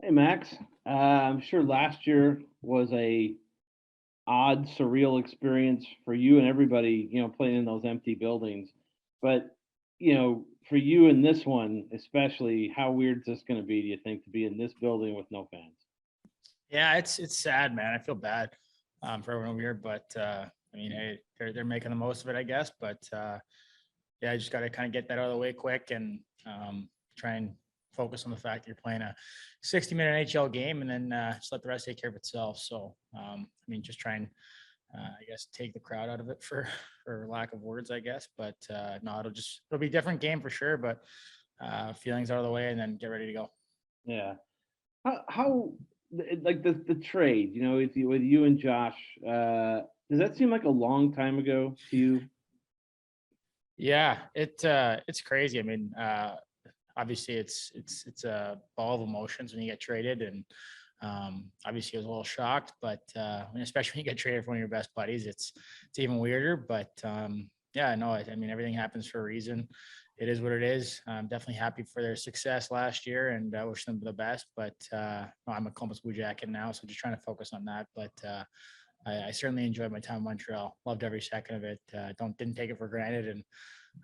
Hey Max, I'm sure last year was a odd, surreal experience for you and everybody, playing in those empty buildings. But for you in this one, especially, how weird is this going to be? Do you think to be in this building with no fans? Yeah, it's sad, man. I feel bad for everyone over here, but I mean, hey, they're making the most of it, I guess. But yeah, I just got to kind of get that out of the way quick and try and focus on the fact that you're playing a 60-minute NHL game, and then just let the rest take care of itself. So, I mean, just try and I guess take the crowd out of it for for lack of words, I guess. But no, it'll be a different game for sure. But feelings out of the way, and then get ready to go. Yeah. How like the trade, with you and Josh, does that seem like a long time ago to you? Yeah, it's crazy. I mean, obviously it's a ball of emotions when you get traded, and obviously I was a little shocked, but especially when you get traded for one of your best buddies, it's even weirder. But yeah, no, I mean everything happens for a reason. It is what it is. I'm definitely happy for their success last year, and I wish them the best. But no, I'm a Columbus Blue Jacket now, so just trying to focus on that. But I certainly enjoyed my time in Montreal. Loved every second of it. Didn't take it for granted,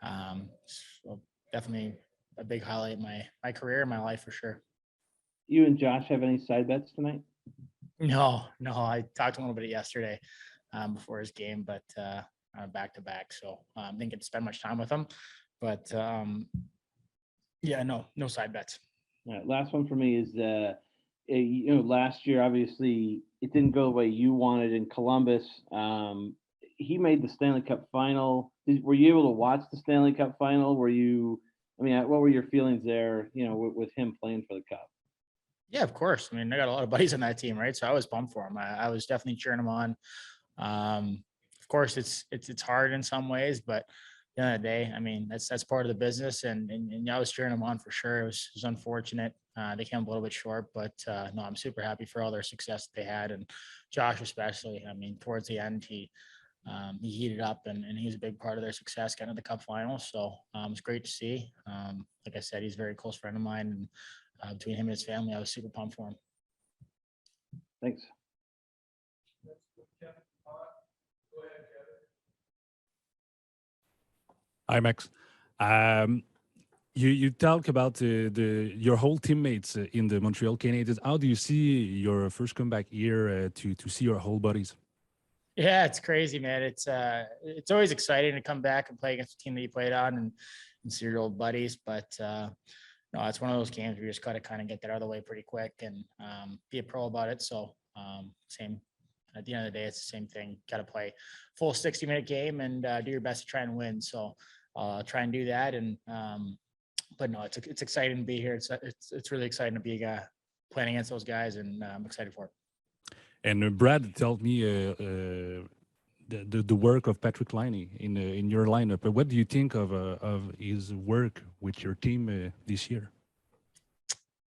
and so definitely a big highlight in my career and my life for sure. You and Josh have any side bets tonight? No, no, I talked to him a little bit yesterday before his game, but back to back, so didn't get to spend much time with him. But yeah, no side bets. All right, last one for me is last year obviously it didn't go the way you wanted in Columbus. He made the Stanley Cup final. Were you able to watch the Stanley Cup final? Were you? I mean, what were your feelings there? With him playing for the cup. Yeah, of course. I mean, I got a lot of buddies on that team, right? So I was pumped for him. I was definitely cheering him on. Of course, it's hard in some ways, but at the end of the day, I mean, that's part of the business, and I was cheering him on for sure. It was unfortunate they came up a little bit short, but no, I'm super happy for all their success that they had, and Josh especially. I mean, towards the end, he heated up, and he was a big part of their success getting to the Cup final. So it's great to see. Like I said, he's a very close friend of mine, and between him and his family, I was super pumped for him. Thanks. Hi, Max. Um, you talk about the your whole teammates in the Montreal Canadiens. How do you see your first comeback here to see your whole buddies? Yeah, it's crazy, man. It's always exciting to come back and play against the team that you played on and see your old buddies. But no, it's one of those games where you just got to kind of get that out of the way pretty quick and be a pro about it. So same at the end of the day, it's the same thing. Got to play full 60-minute game and do your best to try and win. So try and do that. And but no, it's exciting to be here. It's really exciting to be playing against those guys, and I'm excited for it. And Brad told me the work of Patrick Liney in your lineup. What do you think of his work with your team this year?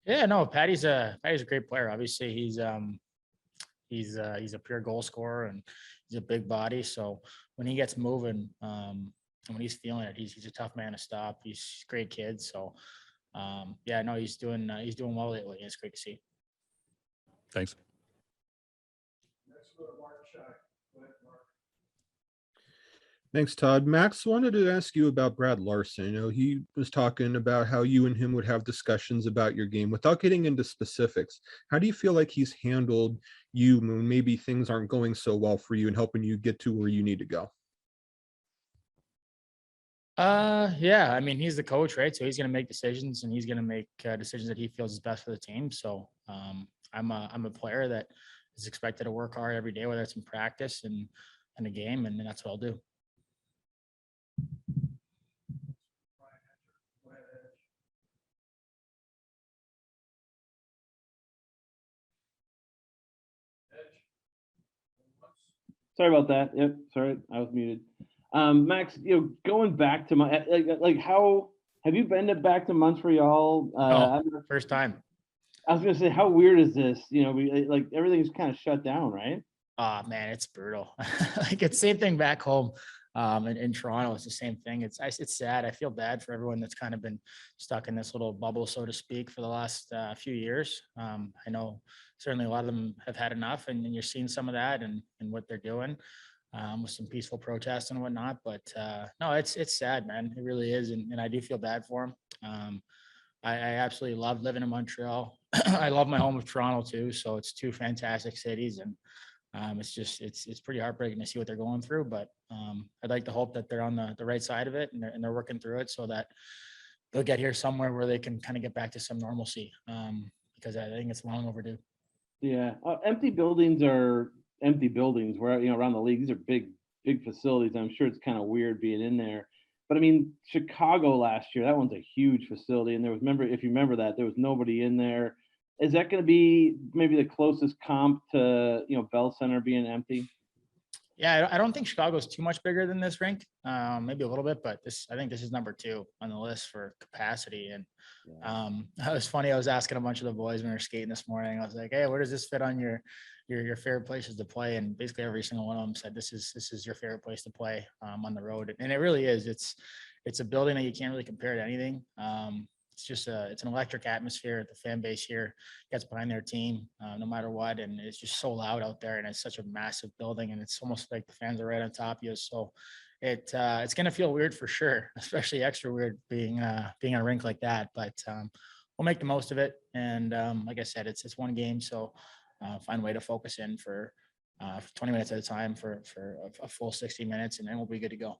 Yeah, no, Patty's a great player. Obviously, he's a pure goal scorer, and he's a big body. So when he gets moving, and when he's feeling it, he's a tough man to stop. He's a great kid. So yeah, no, he's doing well lately. It's great to see. Thanks. Thanks, Todd. Max, wanted to ask you about Brad Larson. He was talking about how you and him would have discussions about your game without getting into specifics. How do you feel like he's handled you when maybe things aren't going so well for you and helping you get to where you need to go? Yeah, I mean, he's the coach, right? So he's going to make decisions, and he's going to make decisions that he feels is best for the team. So I'm a player that is expected to work hard every day, whether it's in practice and in a game, and that's what I'll do. Sorry about that. Yep, sorry, I was muted. Max, going back to my like how have you been back to Montreal? No, first time. I was gonna say, how weird is this? Like everything's kind of shut down, right? Oh man, it's brutal. Like it's same thing back home. And in Toronto, it's the same thing. It's sad. I feel bad for everyone that's kind of been stuck in this little bubble, so to speak, for the last few years. I know certainly a lot of them have had enough, and you're seeing some of that and what they're doing with some peaceful protests and whatnot. But no, it's sad, man. It really is, and I do feel bad for them. I absolutely love living in Montreal. I love my home of Toronto too. So it's two fantastic cities, and it's pretty heartbreaking to see what they're going through. But I'd like to hope that they're on the right side of it, and they're working through it so that they'll get here somewhere where they can kind of get back to some normalcy. Because I think it's long overdue. Yeah, empty buildings are empty buildings. Where around the league, these are big facilities. I'm sure it's kind of weird being in there. But I mean, Chicago last year, that one's a huge facility, and if you remember that, there was nobody in there. Is that going to be maybe the closest comp to Bell Center being empty? Yeah, I don't think Chicago's too much bigger than this rink. Maybe a little bit, but I think this is number 2 on the list for capacity. And it was funny. I was asking a bunch of the boys when we were skating this morning. I was like, "Hey, where does this fit on your favorite places to play?" And basically every single one of them said, "This is your favorite place to play on the road." And it really is. It's a building that you can't really compare to anything. It's an electric atmosphere. The fan base here gets behind their team no matter what, and it's just so loud out there, and it's such a massive building, and it's almost like the fans are right on top of you. So it's going to feel weird for sure, especially extra weird being on a rink like that. But we'll make the most of it, and like I said, it's one game, so find a way to focus in for 20 minutes at a time for a full 60 minutes, and then we'll be good to go.